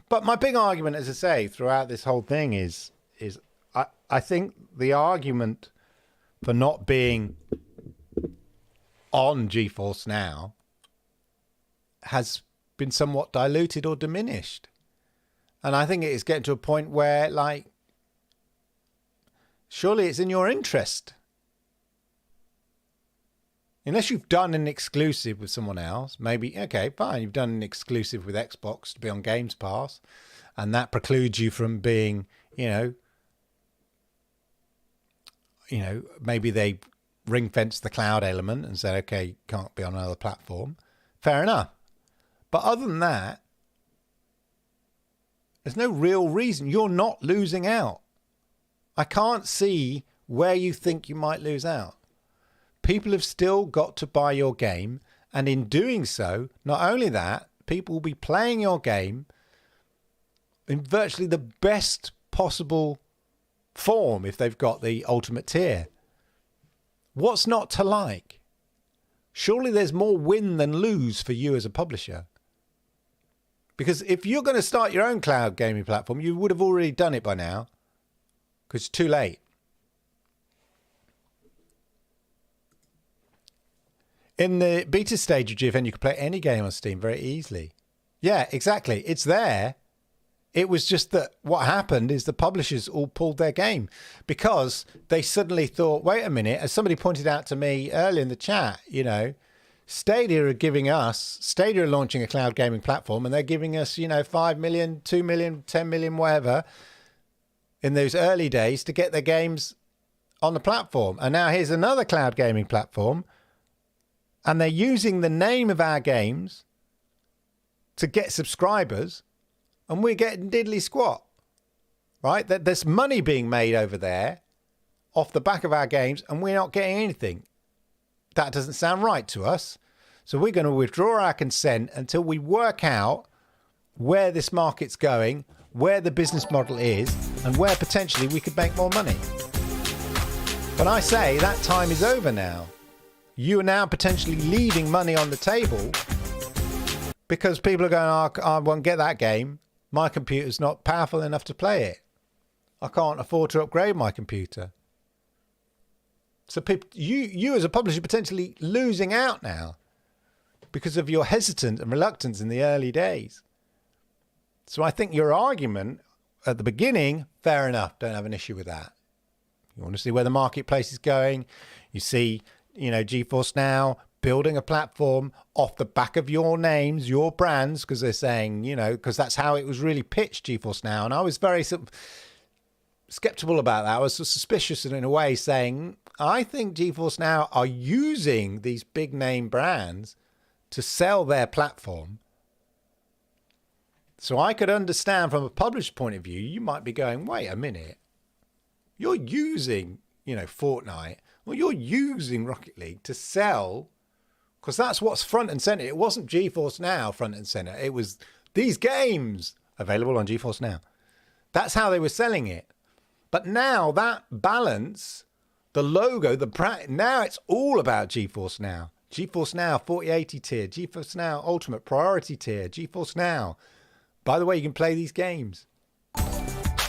But my big argument, as I say, throughout this whole thing is I think the argument for not being on GeForce Now has been somewhat diluted or diminished. And I think it is getting to a point where, surely it's in your interest. Unless you've done an exclusive with someone else, maybe, okay, fine, you've done an exclusive with Xbox to be on Games Pass, and that precludes you from being, maybe they ring-fence the cloud element and said, okay, you can't be on another platform. Fair enough. But other than that, there's no real reason. You're not losing out. I can't see where you think you might lose out. People have still got to buy your game, and in doing so, not only that, people will be playing your game in virtually the best possible form if they've got the ultimate tier. What's not to like? Surely there's more win than lose for you as a publisher. Because if you're going to start your own cloud gaming platform, you would have already done it by now, because it's too late. In the beta stage of GFN, you could play any game on Steam very easily. Yeah, exactly. It's there. It was just that what happened is the publishers all pulled their game because they suddenly thought, wait a minute, as somebody pointed out to me earlier in the chat, Stadia are launching a cloud gaming platform, and they're giving us, 5 million, 2 million, 10 million, whatever, in those early days to get their games on the platform. And now here's another cloud gaming platform, and they're using the name of our games to get subscribers, and we're getting diddly squat, right? There's money being made over there off the back of our games, and we're not getting anything. That doesn't sound right to us. So we're going to withdraw our consent until we work out where this market's going, where the business model is, and where potentially we could make more money. But I say that time is over now. You are now potentially leaving money on the table because people are going, oh, I won't get that game. My computer's not powerful enough to play it. I can't afford to upgrade my computer. So people, you as a publisher potentially losing out now because of your hesitance and reluctance in the early days. So I think your argument at the beginning, fair enough, don't have an issue with that. You want to see where the marketplace is going. You see, GeForce Now building a platform off the back of your names, your brands, because they're saying, because that's how it was really pitched, GeForce Now. And I was very skeptical about that. I was suspicious in a way, saying, I think GeForce Now are using these big name brands to sell their platform. So I could understand from a publisher point of view, you might be going, wait a minute. You're using, Fortnite, or you're using Rocket League to sell, because that's what's front and center. It wasn't GeForce Now front and center. It was these games available on GeForce Now. That's how they were selling it. But now that balance, the logo, the brand, now it's all about GeForce Now. GeForce Now 4080 tier, GeForce Now Ultimate Priority tier, GeForce Now. By the way, you can play these games.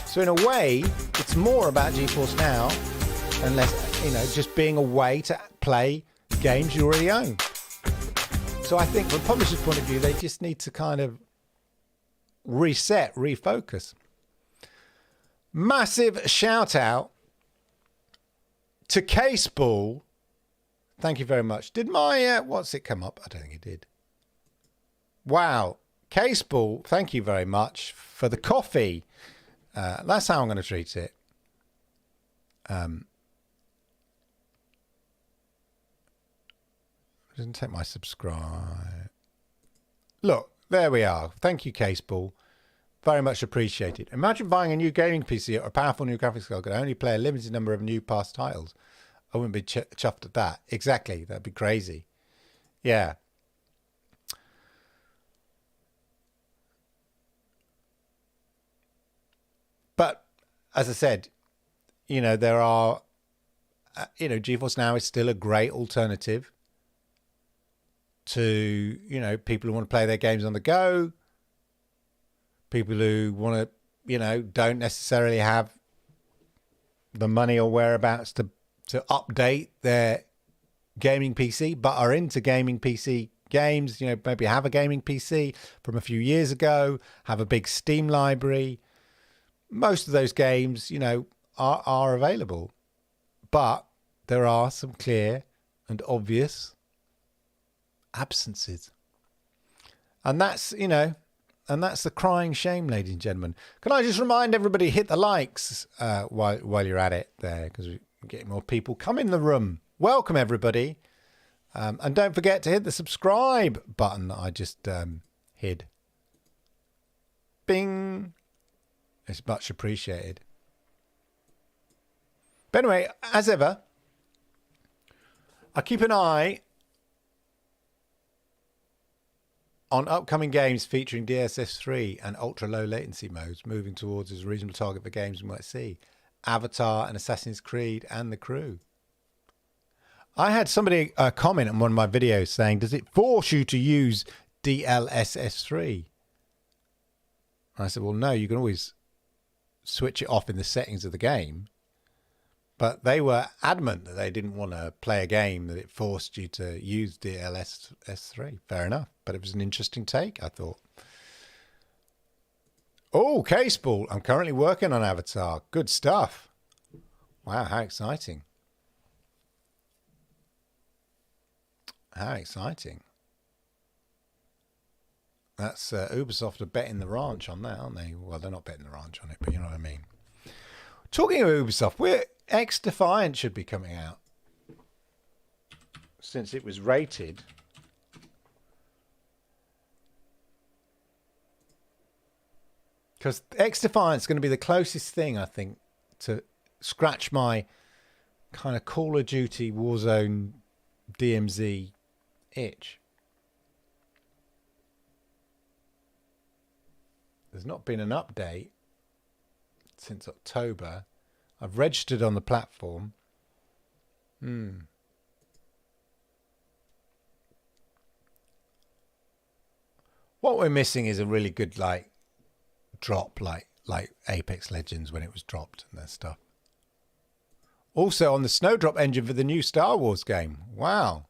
So in a way, it's more about GeForce Now and less, just being a way to play games you already own. So I think from a publisher's point of view, they just need to kind of reset, refocus. Massive shout out to Caseball. Thank you very much. Did my, what's it come up? I don't think it did. Wow. Caseball, thank you very much for the coffee. That's how I'm going to treat it. Doesn't take my subscribe. Look, there we are. Thank you, Caseball. Very much appreciated. Imagine buying a new gaming PC or a powerful new graphics card could only play a limited number of new past titles. I wouldn't be chuffed at that. Exactly. That'd be crazy. Yeah. But as I said, there are, GeForce Now is still a great alternative to, people who want to play their games on the go, people who want to, don't necessarily have the money or whereabouts to update their gaming PC, but are into gaming PC games, maybe have a gaming PC from a few years ago, have a big Steam library. Most of those games, are available, but there are some clear and obvious absences. And that's, and that's the crying shame, ladies and gentlemen. Can I just remind everybody, hit the likes while you're at it there, because we're getting more people. Come in the room. Welcome, everybody. And don't forget to hit the subscribe button that I just hid. Bing. It's much appreciated. But anyway, as ever, I keep an eye on upcoming games featuring DSS3 and ultra-low latency modes, moving towards as a reasonable target for games we might see. Avatar and Assassin's Creed and The Crew. I had somebody comment on one of my videos saying, does it force you to use DLSS3? And I said, well, no, you can always switch it off in the settings of the game. But they were adamant that they didn't want to play a game that it forced you to use DLSS3. Fair enough. But it was an interesting take, I thought. Oh, Caseball. I'm currently working on Avatar. Good stuff. Wow, how exciting. How exciting. That's Ubisoft are betting the ranch on that, aren't they? Well, they're not betting the ranch on it, but you know what I mean. Talking of Ubisoft, X-Defiant should be coming out. Since it was rated. Because X-Defiant's going to be the closest thing, I think, to scratch my kind of Call of Duty Warzone DMZ itch. There's not been an update since October. I've registered on the platform. What we're missing is a really good, drop like Apex Legends when it was dropped and that stuff. Also on the Snowdrop engine for the new Star Wars game. Wow.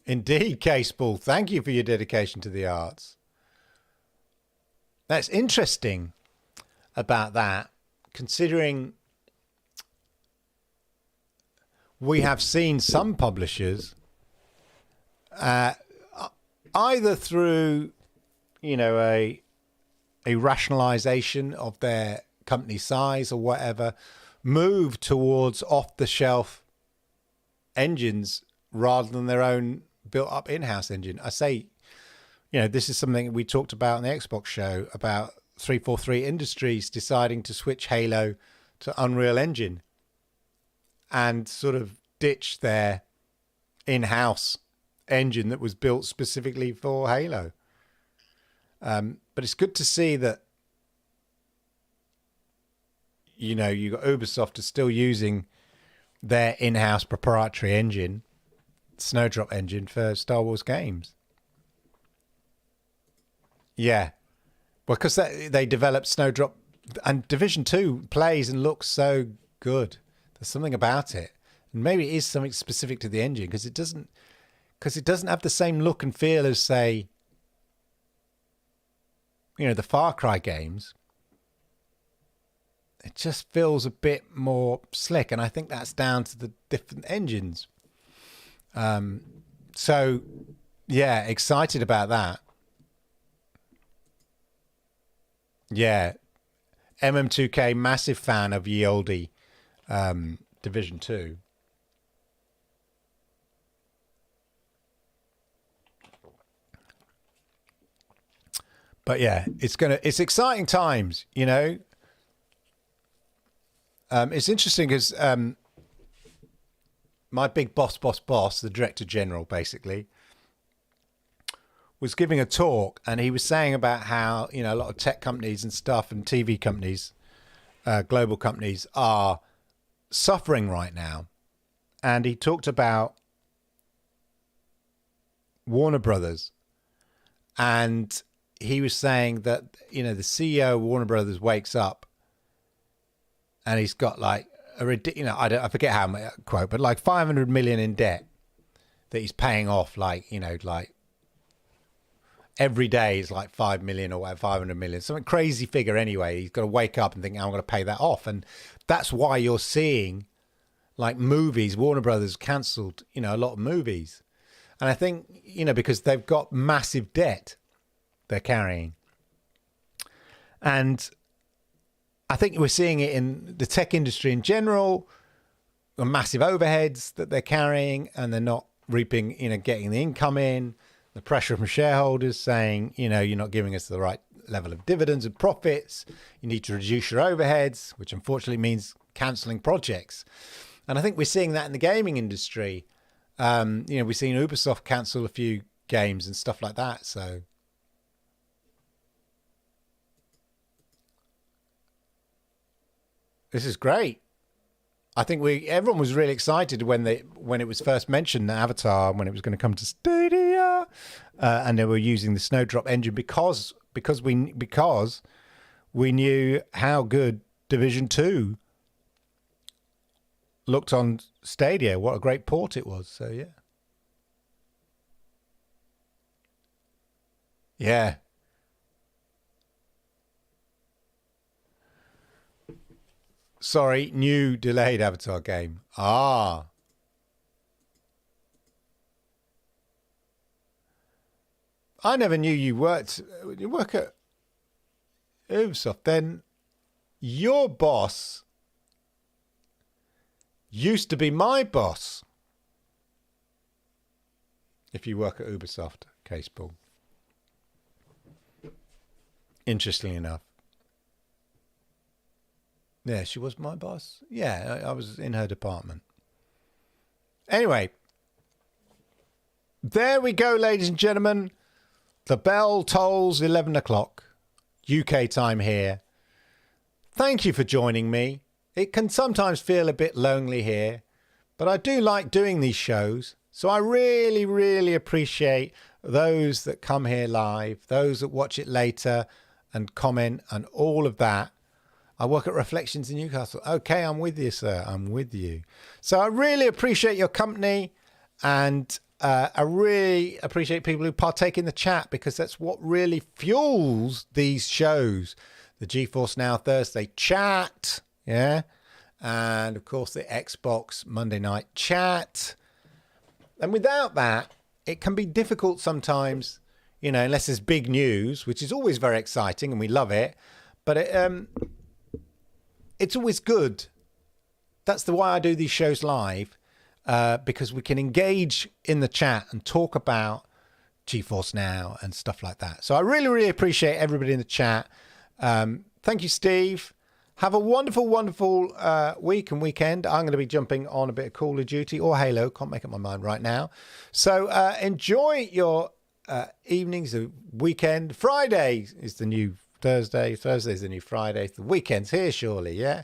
Indeed, Caseball. Thank you for your dedication to the arts. That's interesting about that, considering we have seen some publishers either through, a rationalization of their company size or whatever, move towards off-the-shelf engines rather than their own built-up in-house engine. I say, this is something we talked about on the Xbox show about 343 Industries deciding to switch Halo to Unreal Engine and sort of ditch their in-house engine that was built specifically for Halo. But it's good to see that, you got Ubisoft is still using their in-house proprietary engine, Snowdrop engine, for Star Wars games. Yeah. Because they developed Snowdrop, and Division 2 plays and looks so good. There's something about it. And maybe it is something specific to the engine, because it doesn't have the same look and feel as, say, the Far Cry games. It just feels a bit more slick, and I think that's down to the different engines. So, yeah, excited about that. Yeah, MM2K, massive fan of ye olde Division 2. But yeah, it's exciting times, It's interesting because my big boss, the director general, basically, was giving a talk, and he was saying about how, a lot of tech companies and stuff and TV companies, global companies, are suffering right now. And he talked about Warner Brothers, and he was saying that, the CEO of Warner Brothers wakes up and he's got like a ridiculous, I forget how much quote, but like 500 million in debt that he's paying off, like every day is like 5 million or whatever, 500 million, some crazy figure anyway. He's got to wake up and think, I'm going to pay that off. And that's why you're seeing like movies, Warner Brothers cancelled, a lot of movies. And I think, because they've got massive debt they're carrying. And I think we're seeing it in the tech industry in general, the massive overheads that they're carrying, and they're not reaping, getting the income in, the pressure from shareholders saying, you're not giving us the right level of dividends and profits. You need to reduce your overheads, which unfortunately means cancelling projects. And I think we're seeing that in the gaming industry. We've seen Ubisoft cancel a few games and stuff like that. So this is great. I think everyone was really excited when it was first mentioned, Avatar, when it was going to come to Stadia, and they were using the Snowdrop engine because we knew how good Division 2 looked on Stadia. What a great port it was. So yeah. Yeah. Sorry, new delayed Avatar game. Ah. I never knew you work at Ubisoft. Then your boss used to be my boss. If you work at Ubisoft, Caseball. Interestingly enough. Yeah, she was my boss. Yeah, I was in her department. Anyway, there we go, ladies and gentlemen. The bell tolls 11 o'clock, UK time here. Thank you for joining me. It can sometimes feel a bit lonely here, but I do like doing these shows. So I really, really appreciate those that come here live, those that watch it later. and comment and all of that. I work at Reflections in Newcastle. Okay, I'm with you, sir. I'm with you. So I really appreciate your company, and I really appreciate people who partake in the chat, because that's what really fuels these shows. The GeForce Now Thursday chat, yeah, and of course the Xbox Monday night chat. And without that, it can be difficult sometimes, you know, unless there's big news, which is always very exciting and we love it. But it's always good. That's the why I do these shows live, because we can engage in the chat and talk about GeForce Now and stuff like that. So I really, really appreciate everybody in the chat. Thank you, Steve. Have a wonderful, wonderful week and weekend. I'm going to be jumping on a bit of Call of Duty or Halo. Can't make up my mind right now. So enjoy your evenings, the weekend. Friday is the new Thursday. Thursday's the new Friday. The weekend's here, surely, yeah?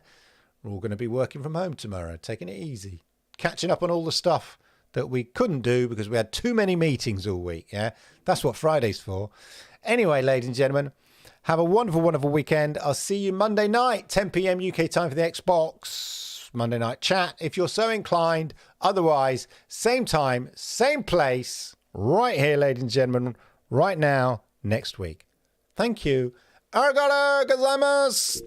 We're all going to be working from home tomorrow, taking it easy. Catching up on all the stuff that we couldn't do because we had too many meetings all week, yeah? That's what Friday's for. Anyway, ladies and gentlemen, have a wonderful, wonderful weekend. I'll see you Monday night, 10 p.m. UK time for the Xbox Monday night chat, if you're so inclined. Otherwise, same time, same place, right here, ladies and gentlemen, right now, next week. Thank you. Arigato gozaimasu.